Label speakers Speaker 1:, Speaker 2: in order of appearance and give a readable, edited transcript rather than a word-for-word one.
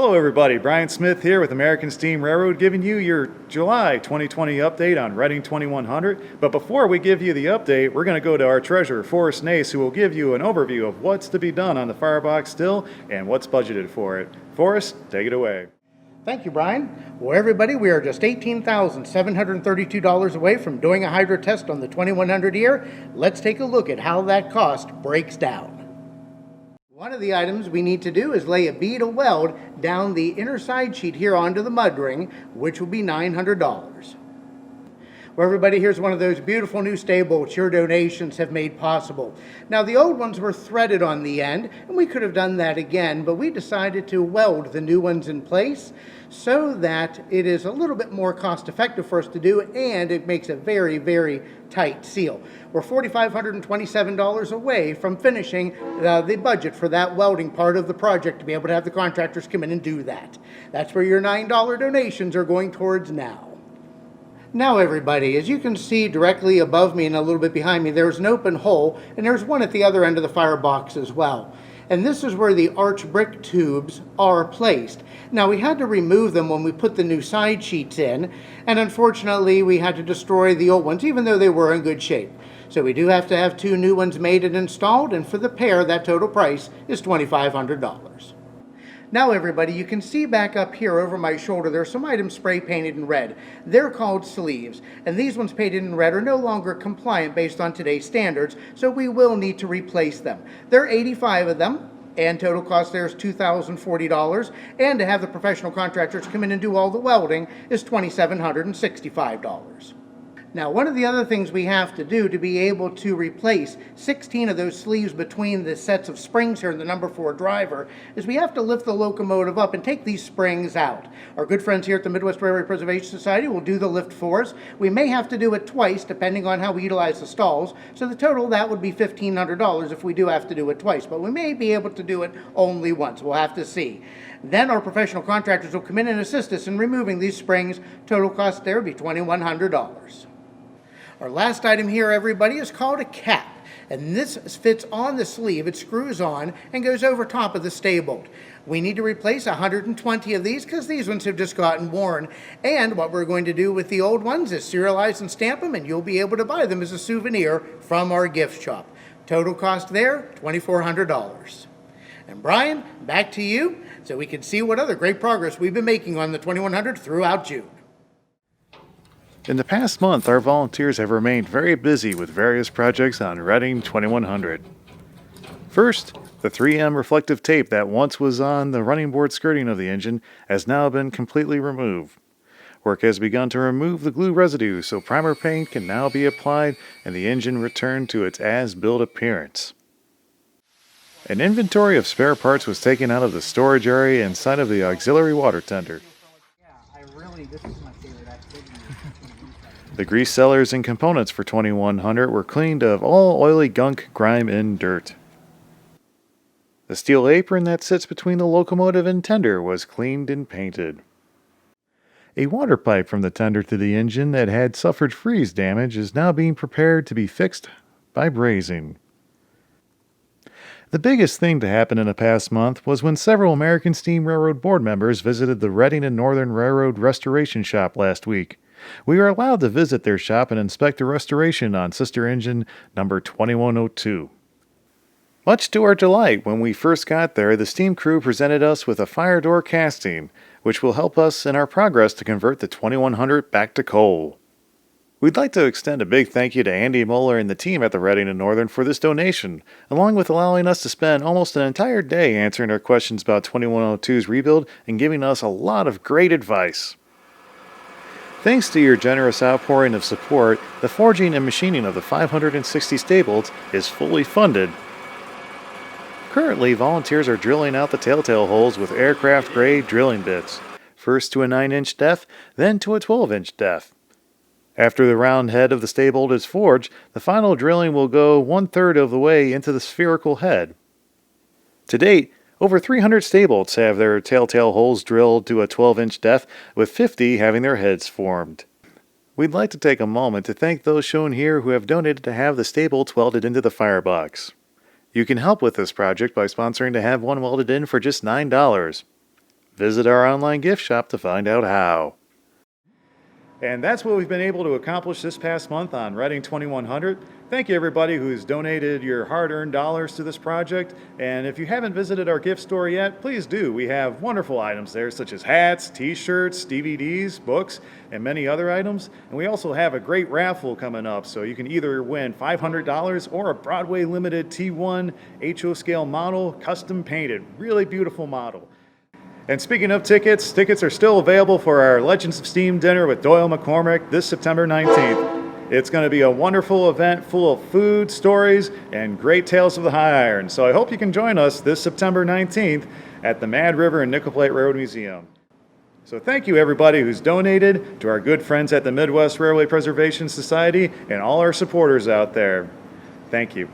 Speaker 1: Hello everybody, Brian Smith here with American Steam Railroad giving you your July 2020 update on Reading 2100. But before we give you the update, we're going to go to our treasurer, Forrest Nace, who will give you an overview of what's to be done on the firebox still and what's budgeted for it. Forrest, take it away.
Speaker 2: Thank you, Brian. Well, everybody, we are just $18,732 away from doing a hydro test on the 2100 here. Let's take a look at how that cost breaks down. One of the items we need to do is lay a bead of weld down the inner side sheet here onto the mud ring, which will be $900. Well, everybody, here's one of those beautiful new staybolts your donations have made possible. Now, the old ones were threaded on the end, and we could have done that again, but we decided to weld the new ones in place so that it is a little bit more cost-effective for us to do, and it makes a very, very tight seal. We're $4,527 away from finishing the budget for that welding part of the project to be able to have the contractors come in and do that. That's where your $9 donations are going towards now. Now everybody, as you can see directly above me and a little bit behind me, there's an open hole, and there's one at the other end of the firebox as well. And this is where the arch brick tubes are placed. Now, we had to remove them when we put the new side sheets in, and unfortunately we had to destroy the old ones even though they were in good shape. So we do have to have two new ones made and installed, and for the pair that total price is $2,500. Now everybody, you can see back up here over my shoulder, there are some items spray painted in red. They're called sleeves, and these ones painted in red are no longer compliant based on today's standards, so we will need to replace them. There are 85 of them, and total cost there is $2,040, and to have the professional contractors come in and do all the welding is $2,765. Now, one of the other things we have to do to be able to replace 16 of those sleeves between the sets of springs here in the number 4 driver is we have to lift the locomotive up and take these springs out. Our good friends here at the Midwest Railway Preservation Society will do the lift for us. We may have to do it twice depending on how we utilize the stalls, so the total that would be $1,500 if we do have to do it twice, but we may be able to do it only once. We'll have to see. Then our professional contractors will come in and assist us in removing these springs. Total cost there would be $2,100. Our last item here, everybody, is called a cap. And this fits on the sleeve. It screws on and goes over top of the staybolt. We need to replace 120 of these because these ones have just gotten worn. And what we're going to do with the old ones is serialize and stamp them, and you'll be able to buy them as a souvenir from our gift shop. Total cost there, $2,400. And Brian, back to you so we can see what other great progress we've been making on the 2100 throughout June.
Speaker 1: In the past month, our volunteers have remained very busy with various projects on Reading 2100. First, the 3M reflective tape that once was on the running board skirting of the engine has now been completely removed. Work has begun to remove the glue residue so primer paint can now be applied and the engine return to its as-built appearance. An inventory of spare parts was taken out of the storage area inside of the auxiliary water tender.
Speaker 2: This is my favorite activity.
Speaker 1: The grease cellars and components for 2100 were cleaned of all oily gunk, grime, and dirt. The steel apron that sits between the locomotive and tender was cleaned and painted. A water pipe from the tender to the engine that had suffered freeze damage is now being prepared to be fixed by brazing. The biggest thing to happen in the past month was when several American Steam Railroad board members visited the Reading and Northern Railroad Restoration Shop last week. We were allowed to visit their shop and inspect a restoration on sister engine number 2102. Much to our delight, when we first got there, the steam crew presented us with a fire door casting, which will help us in our progress to convert the 2100 back to coal. We'd like to extend a big thank you to Andy Moeller and the team at the Reading and Northern for this donation, along with allowing us to spend almost an entire day answering our questions about 2102's rebuild and giving us a lot of great advice. Thanks to your generous outpouring of support, the forging and machining of the 560 staybolts is fully funded. Currently, volunteers are drilling out the telltale holes with aircraft-grade drilling bits, first to a 9-inch depth, then to a 12-inch depth. After the round head of the staybolt is forged, the final drilling will go 1/3 of the way into the spherical head. To date, over 300 staybolts have their telltale holes drilled to a 12-inch depth, with 50 having their heads formed. We'd like to take a moment to thank those shown here who have donated to have the staybolts welded into the firebox. You can help with this project by sponsoring to have one welded in for just $9. Visit our online gift shop to find out how. And that's what we've been able to accomplish this past month on Reading 2100. Thank you, everybody who's donated your hard-earned dollars to this project. And if you haven't visited our gift store yet, please do. We have wonderful items there, such as hats, t-shirts, DVDs, books, and many other items. And we also have a great raffle coming up, so you can either win $500 or a Broadway Limited T1 HO scale model, custom painted. Really beautiful model. And speaking of tickets, tickets are still available for our Legends of Steam dinner with Doyle McCormick this September 19th. It's going to be a wonderful event full of food, stories, and great tales of the high iron. So I hope you can join us this September 19th at the Mad River and Nickel Plate Road Museum. So thank you, everybody who's donated, to our good friends at the Midwest Railway Preservation Society, and all our supporters out there. Thank you.